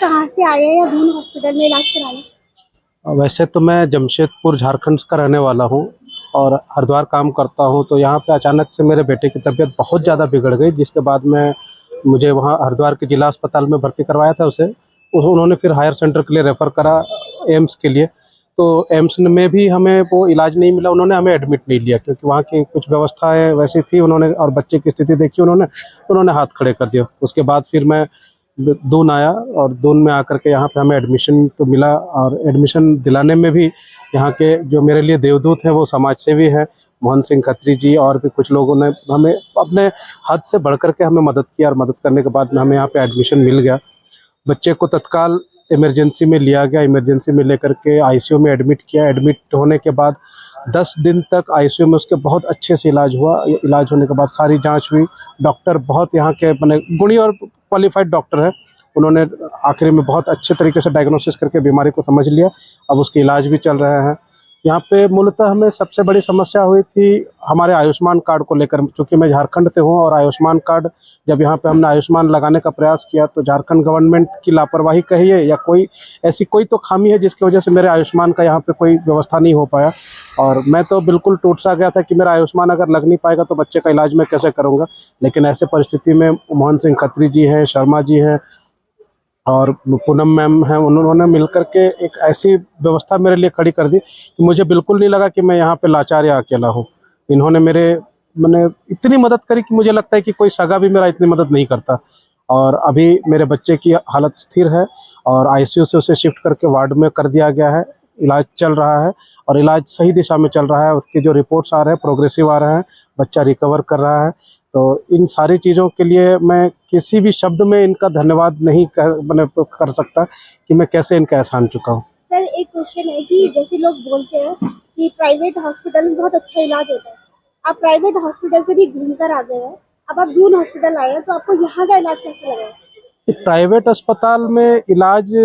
कहाँ से आए हैं या दून हॉस्पिटल में इलाज कराने? वैसे तो मैं जमशेदपुर झारखंड का रहने वाला हूँ और हरिद्वार काम करता हूँ। तो यहाँ पे अचानक से मेरे बेटे की तबीयत बहुत ज़्यादा बिगड़ गई, जिसके बाद में मुझे वहाँ हरिद्वार के जिला अस्पताल में भर्ती करवाया था उन्होंने फिर हायर सेंटर के लिए रेफ़र करा, एम्स के लिए। तो एम्स में भी हमें वो इलाज नहीं मिला, उन्होंने हमें एडमिट नहीं लिया क्योंकि वहाँ की कुछ व्यवस्थाएँ वैसी थी उन्होंने, और बच्चे की स्थिति देखी उन्होंने हाथ खड़े कर दिया। उसके बाद फिर मैं दून आया और दून में आकर के यहाँ पे हमें एडमिशन तो मिला, और एडमिशन दिलाने में भी यहाँ के जो मेरे लिए देवदूत हैं वो समाज सेवी हैं, मोहन सिंह खत्री जी, और भी कुछ लोगों ने हमें अपने हद से बढ़ कर के हमें मदद की, और मदद करने के बाद में हमें यहाँ पे एडमिशन मिल गया। बच्चे को तत्काल इमरजेंसी में लिया गया, इमरजेंसी में लेकर के आईसीयू में एडमिट किया। एडमिट होने के बाद 10 दिन तक आईसीयू में उसके बहुत अच्छे से इलाज हुआ। इलाज होने के बाद सारी जांच हुई, डॉक्टर बहुत यहाँ के माने गुणी और क्वालिफाइड डॉक्टर हैं, उन्होंने आखिरी में बहुत अच्छे तरीके से डायग्नोसिस करके बीमारी को समझ लिया। अब उसके इलाज भी चल रहे हैं। यहाँ पे मूलतः हमें सबसे बड़ी समस्या हुई थी हमारे आयुष्मान कार्ड को लेकर, क्योंकि मैं झारखंड से हूँ, और आयुष्मान कार्ड जब यहाँ पे हमने आयुष्मान लगाने का प्रयास किया तो झारखंड गवर्नमेंट की लापरवाही कहिए या कोई ऐसी कोई तो खामी है जिसकी वजह से मेरे आयुष्मान का यहाँ पे कोई व्यवस्था नहीं हो पाया। और मैं तो बिल्कुल टूट सा गया था कि मेरा आयुष्मान अगर लग नहीं पाएगा तो बच्चे का इलाज मैं कैसे करूँगा। लेकिन ऐसे परिस्थिति में मोहन सिंह खत्री जी हैं, शर्मा जी हैं और पूनम मैम हैं, उन्होंने मिलकर के एक ऐसी व्यवस्था मेरे लिए खड़ी कर दी कि मुझे बिल्कुल नहीं लगा कि मैं यहाँ पे लाचार या अकेला हूँ। इन्होंने मेरे मैंने इतनी मदद करी कि मुझे लगता है कि कोई सगा भी मेरा इतनी मदद नहीं करता। और अभी मेरे बच्चे की हालत स्थिर है और आईसीयू से उसे शिफ्ट करके वार्ड में कर दिया गया है। इलाज चल रहा है और इलाज सही दिशा में चल रहा है। उसके जो रिपोर्ट्स आ रहे हैं प्रोग्रेसिव आ रहे हैं, बच्चा रिकवर कर रहा है। तो इन सारी चीज़ों के लिए मैं किसी भी शब्द में इनका धन्यवाद नहीं कर सकता कि मैं कैसे इनका एहसान चुका हूँ। सर एक क्वेश्चन है कि जैसे लोग बोलते हैं कि प्राइवेट हॉस्पिटल में बहुत अच्छा इलाज होता है, आप प्राइवेट हॉस्पिटल से भी घूम कर आ गए हैं, अब आप दून हॉस्पिटल आए हैं, तो आपको यहाँ का इलाज कैसे लगा? प्राइवेट अस्पताल में इलाज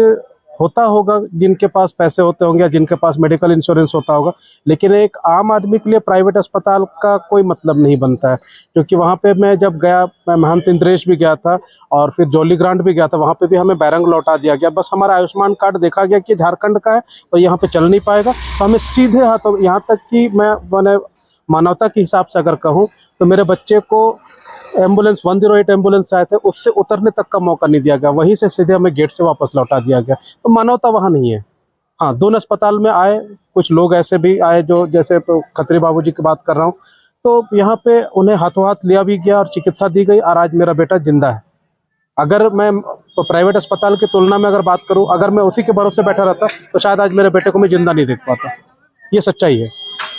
होता होगा जिनके पास पैसे होते होंगे या जिनके पास मेडिकल इंश्योरेंस होता होगा, लेकिन एक आम आदमी के लिए प्राइवेट अस्पताल का कोई मतलब नहीं बनता है। क्योंकि वहाँ पे मैं जब गया, मैं महंत इंद्रेश भी गया था और फिर जॉली ग्रांट भी गया था, वहाँ पे भी हमें बैरंग लौटा दिया गया। बस हमारा आयुष्मान कार्ड देखा गया कि झारखंड का है और यहाँ पे चल नहीं पाएगा, तो हमें सीधे हाथों, यहाँ तक कि मैंने मानवता के हिसाब से अगर कहूँ तो मेरे बच्चे को एम्बुलेंस 108 एम्बुलेंस आए थे, उससे उतरने तक का मौका नहीं दिया गया, वहीं से सीधे हमें गेट से वापस लौटा दिया गया। तो मानवता वहाँ नहीं है। हाँ, दून अस्पताल में आए कुछ लोग ऐसे भी आए जो, जैसे खत्री बाबू जी की बात कर रहा हूँ, तो यहाँ पे उन्हें हाथों हाथ लिया भी गया और चिकित्सा दी गई और आज मेरा बेटा जिंदा है। अगर मैं प्राइवेट अस्पताल की तुलना में अगर बात करूँ, अगर मैं उसी के भरोसे बैठा रहता तो शायद आज मेरे बेटे को मैं जिंदा नहीं देख पाता। ये सच्चाई है।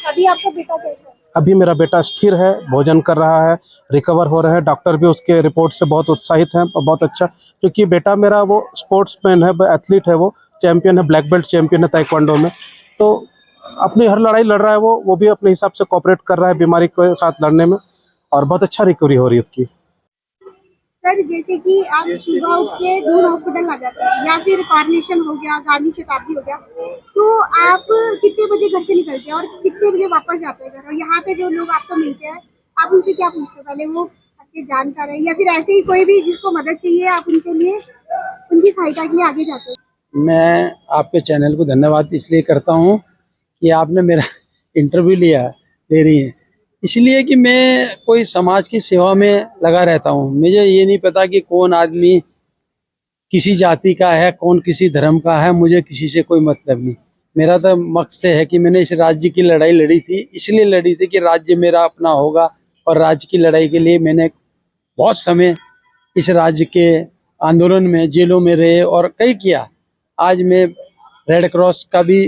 अभी आपका बेटा कैसा है? अभी मेरा बेटा स्थिर है, भोजन कर रहा है, रिकवर हो रहे हैं। डॉक्टर भी उसके रिपोर्ट से बहुत उत्साहित हैं और बहुत अच्छा, क्योंकि बेटा मेरा वो स्पोर्ट्समैन है, एथलीट है, वो चैंपियन है, ब्लैक बेल्ट चैंपियन है ताइक्वांडो में। तो अपनी हर लड़ाई लड़ रहा है, वो भी अपने हिसाब से कोऑपरेट कर रहा है बीमारी के साथ लड़ने में, और बहुत अच्छा रिकवरी हो रही है उसकी। सर जैसे कि आप सुबह उठ के दून हॉस्पिटल आ जाते हैं या फिर कॉर्नेशन हो गया, गांधी शताब्दी हो गया, तो आप कितने बजे घर से निकलते हैं और कितने बजे वापस जाते हैं घर? और यहाँ पे जो लोग आपको मिलते हैं, आप उनसे क्या पूछते हैं? पहले वो आपके जानकार है या फिर ऐसे ही कोई भी जिसको मदद चाहिए, आप उनके लिए उनकी सहायता के लिए आगे जाते हैं? मैं आपके चैनल को धन्यवाद इसलिए करता हूँ कि आपने मेरा इंटरव्यू ले रही है, इसलिए कि मैं कोई समाज की सेवा में लगा रहता हूँ। मुझे ये नहीं पता कि कौन आदमी किसी जाति का है, कौन किसी धर्म का है, मुझे किसी से कोई मतलब नहीं। मेरा तो मकसद है कि मैंने इस राज्य की लड़ाई लड़ी थी, इसलिए लड़ी थी कि राज्य मेरा अपना होगा, और राज्य की लड़ाई के लिए मैंने बहुत समय इस राज्य के आंदोलन में, जेलों में रहे और कई किया। आज मैं रेड क्रॉस का भी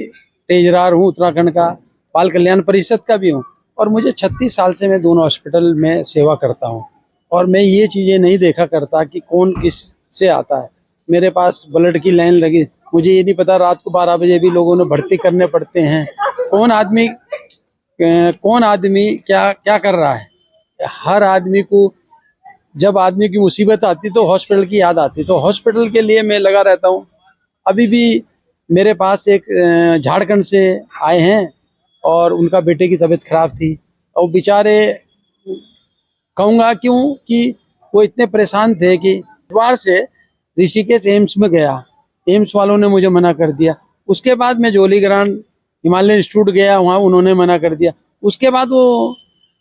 तेजरार हूँ, उत्तराखंड का बाल कल्याण परिषद का भी हूँ, और मुझे 36 साल से मैं दोनों हॉस्पिटल में सेवा करता हूँ। और मैं ये चीज़ें नहीं देखा करता कि कौन किस से आता है। मेरे पास ब्लड की लाइन लगी, मुझे ये नहीं पता रात को 12 बजे भी लोगों ने भर्ती करने पड़ते हैं। कौन आदमी क्या क्या कर रहा है। हर आदमी को जब आदमी की मुसीबत आती तो हॉस्पिटल की याद आती, तो हॉस्पिटल के लिए मैं लगा रहता हूँ। अभी भी मेरे पास एक झारखंड से आए हैं और उनका बेटे की तबीयत खराब थी, और बेचारे, कहूँगा क्यों कि वो इतने परेशान थे कि द्वार से ऋषिकेश एम्स में गया, एम्स वालों ने मुझे मना कर दिया। उसके बाद मैं जोली ग्रांट हिमालयन इंस्टीट्यूट गया, वहाँ उन्होंने मना कर दिया। उसके बाद वो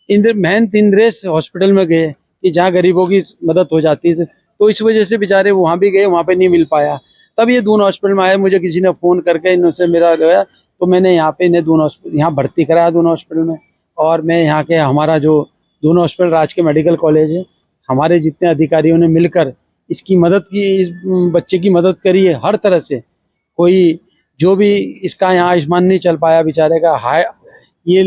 महंत इंद्रेश हॉस्पिटल में गए कि जहाँ गरीबों की मदद हो जाती थी, तो इस वजह से बेचारे वहाँ भी गए, वहाँ पे नहीं मिल पाया। तब ये दून हॉस्पिटल में आए, मुझे किसी ने फ़ोन करके इनसे मेरा गया, तो मैंने यहाँ पे इन्हें दून हॉस्पिटल यहाँ भर्ती कराया दून हॉस्पिटल में। और मैं यहाँ के हमारा जो दून हॉस्पिटल राजकीय मेडिकल कॉलेज है, हमारे जितने अधिकारियों ने मिलकर इसकी मदद की, इस बच्चे की मदद करी है हर तरह से। कोई जो भी इसका यहाँ आयुष्मान नहीं चल पाया बेचारे का, हाई ये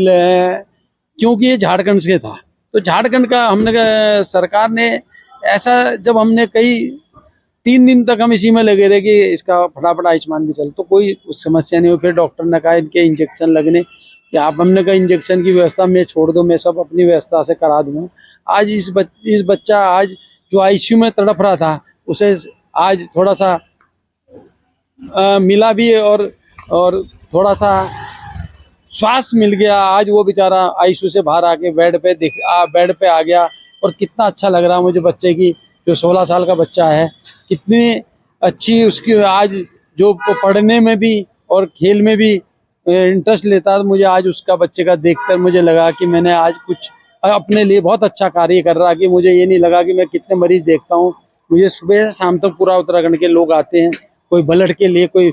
क्योंकि ये झारखंड से था, तो झारखंड का हमने सरकार ने ऐसा, जब हमने कई 3 दिन तक हम इसी में लगे रहे कि इसका फटाफट आयुष्मान भी चल, तो कोई उस समस्या नहीं हुई। फिर डॉक्टर ने कहा इनके इंजेक्शन लगने, कि आप, हमने कहा इंजेक्शन की व्यवस्था मैं छोड़ दो, मैं सब अपनी व्यवस्था से करा दूंगा। आज इस बच्चा आज जो आईसीयू में तड़प रहा था, उसे आज थोड़ा सा मिला भी, और थोड़ा सा श्वास मिल गया। आज वो बेचारा आईसीयू से बाहर आके बेड पे आ गया। और कितना अच्छा लग रहा है मुझे बच्चे की, जो 16 साल का बच्चा है, कितनी अच्छी उसकी आज, जो पढ़ने में भी और खेल में भी इंटरेस्ट लेता है। मुझे आज उसका बच्चे का देखकर मुझे लगा कि मैंने आज कुछ अपने लिए बहुत अच्छा कार्य कर रहा, कि मुझे ये नहीं लगा कि मैं कितने मरीज देखता हूँ। मुझे सुबह से शाम तक पूरा उत्तराखंड के लोग आते हैं, कोई ब्लड के लिए, कोई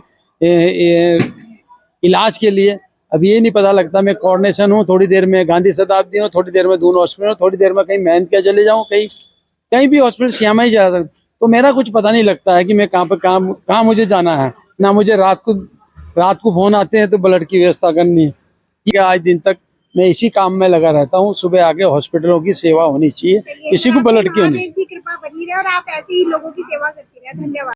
इलाज के लिए। अब ये नहीं पता लगता मैं कोऑर्डिनेशन हूँ, थोड़ी देर में गांधी शताब्दी हूँ, थोड़ी देर में दून हॉस्पिटल हूँ, थोड़ी देर में कहीं महंत क्या चले जाऊँ, कहीं भी हॉस्पिटल श्यामा ही जा सकता। तो मेरा कुछ पता नहीं लगता है कि मैं कहाँ मुझे जाना है। ना मुझे रात को फोन आते हैं तो ब्लड की व्यवस्था करनी है। ठीक है, आज दिन तक मैं इसी काम में लगा रहता हूँ। सुबह आके हॉस्पिटलों की सेवा होनी चाहिए, किसी को ब्लड की होनी। महादेव की कृपा बनी रहे और आप ऐसे ही लोगों की सेवा करते रहे। धन्यवाद।